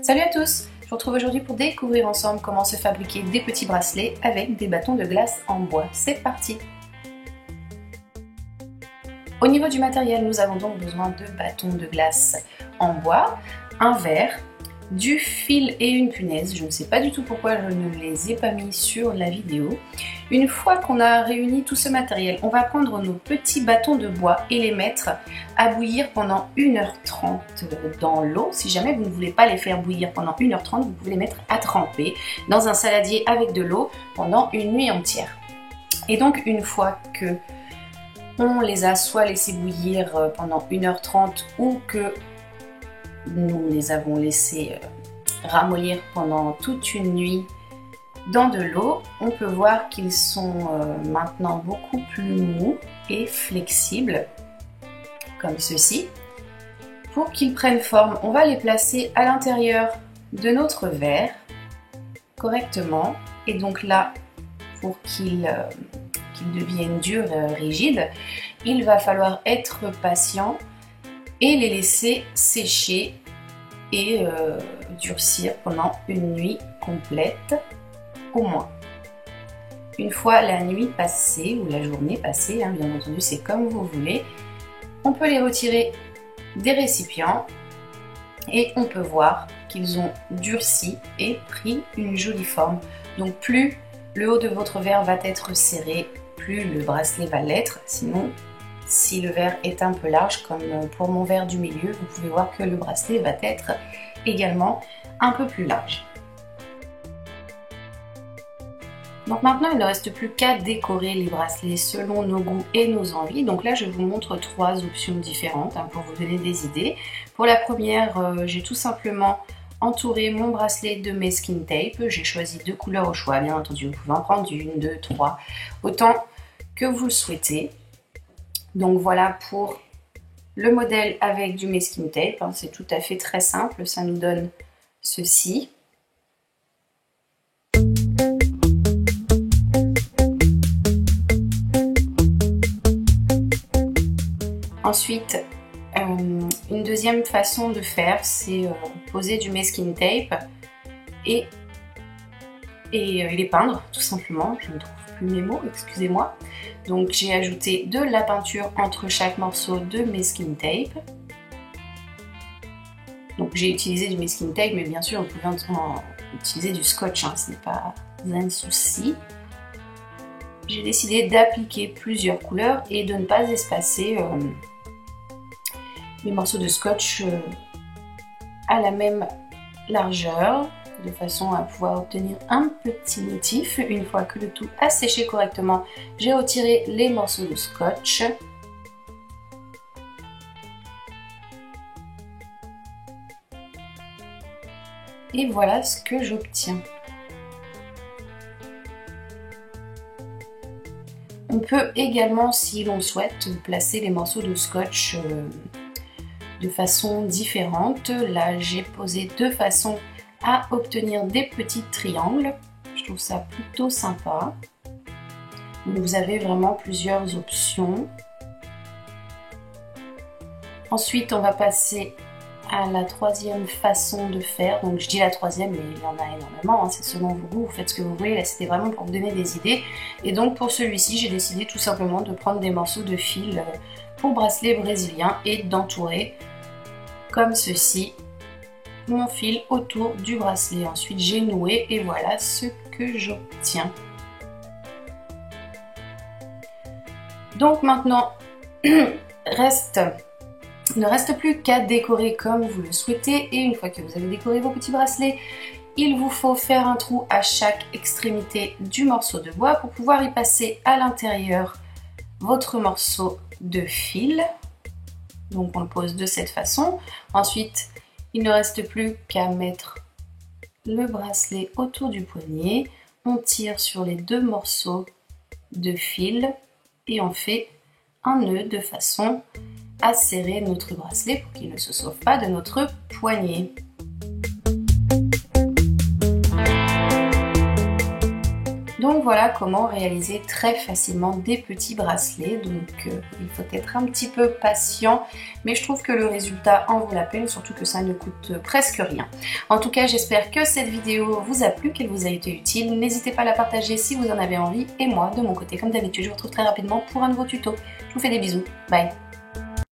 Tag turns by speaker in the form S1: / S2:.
S1: Salut à tous! Je vous retrouve aujourd'hui pour découvrir ensemble comment se fabriquer des petits bracelets avec des bâtons de glace en bois. C'est parti! Au niveau du matériel, nous avons donc besoin de bâtons de glace en bois, un verre, du fil et une punaise. Je ne sais pas du tout pourquoi je ne les ai pas mis sur la vidéo. Une fois qu'on a réuni tout ce matériel, on va prendre nos petits bâtons de bois et les mettre à bouillir pendant 1h30 dans l'eau. Si jamais vous ne voulez pas les faire bouillir pendant 1h30, vous pouvez les mettre à tremper dans un saladier avec de l'eau pendant une nuit entière. Et donc une fois que on les a soit laissés bouillir pendant 1h30 ou que nous les avons laissés ramollir pendant toute une nuit dans de l'eau, on peut voir qu'ils sont maintenant beaucoup plus mous et flexibles, comme ceci. Pour qu'ils prennent forme, on va les placer à l'intérieur de notre verre correctement. Et donc là, pour qu'ils deviennent durs et rigides, il va falloir être patient et les laisser sécher et durcir pendant une nuit complète au moins. Une fois la nuit passée ou la journée passée, bien entendu c'est comme vous voulez, on peut les retirer des récipients et on peut voir qu'ils ont durci et pris une jolie forme. Donc plus le haut de votre verre va être serré, plus le bracelet va l'être. Sinon, si le verre est un peu large, comme pour mon verre du milieu, vous pouvez voir que le bracelet va être également un peu plus large. Donc maintenant, il ne reste plus qu'à décorer les bracelets selon nos goûts et nos envies. Donc là, je vous montre 3 options différentes pour vous donner des idées. Pour la première, j'ai tout simplement entouré mon bracelet de masking tape. J'ai choisi 2 couleurs au choix, bien entendu. Vous pouvez en prendre 1, 2, 3, autant que vous le souhaitez. Donc voilà pour le modèle avec du masking tape, c'est tout à fait très simple, ça nous donne ceci. Ensuite, une deuxième façon de faire, c'est poser du masking tape et les peindre tout simplement. Je ne trouve plus mes mots, excusez-moi. Donc j'ai ajouté de la peinture entre chaque morceau de masking tape. Donc j'ai utilisé du masking tape, mais bien sûr vous pouvez utiliser du scotch, ce n'est pas un souci. J'ai décidé d'appliquer plusieurs couleurs et de ne pas espacer mes morceaux de scotch à la même largeur, de façon à pouvoir obtenir un petit motif. Une fois que le tout a séché correctement, j'ai retiré les morceaux de scotch. Et voilà ce que j'obtiens. On peut également, si l'on souhaite, placer les morceaux de scotch de façon différente. Là, j'ai posé 2 façons à obtenir des petits triangles. Je trouve ça plutôt sympa. Donc vous avez vraiment plusieurs options. Ensuite, on va passer à la 3e façon de faire. Donc je dis la 3e, mais il y en a énormément, c'est selon vos goûts, vous faites ce que vous voulez. Là, c'était vraiment pour vous donner des idées. Et donc pour celui-ci, j'ai décidé tout simplement de prendre des morceaux de fil pour bracelet brésilien et d'entourer comme ceci mon fil autour du bracelet. Ensuite j'ai noué et voilà ce que j'obtiens. Donc maintenant il ne reste plus qu'à décorer comme vous le souhaitez. Et une fois que vous avez décoré vos petits bracelets, il vous faut faire un trou à chaque extrémité du morceau de bois pour pouvoir y passer à l'intérieur votre morceau de fil. Donc on le pose de cette façon. Ensuite il ne reste plus qu'à mettre le bracelet autour du poignet. On tire sur les 2 morceaux de fil et on fait un nœud de façon à serrer notre bracelet pour qu'il ne se sauve pas de notre poignet. Donc voilà comment réaliser très facilement des petits bracelets. Donc il faut être un petit peu patient, mais je trouve que le résultat en vaut la peine, surtout que ça ne coûte presque rien. En tout cas, j'espère que cette vidéo vous a plu, qu'elle vous a été utile. N'hésitez pas à la partager si vous en avez envie. Et moi, de mon côté, comme d'habitude, je vous retrouve très rapidement pour un nouveau tuto. Je vous fais des bisous. Bye!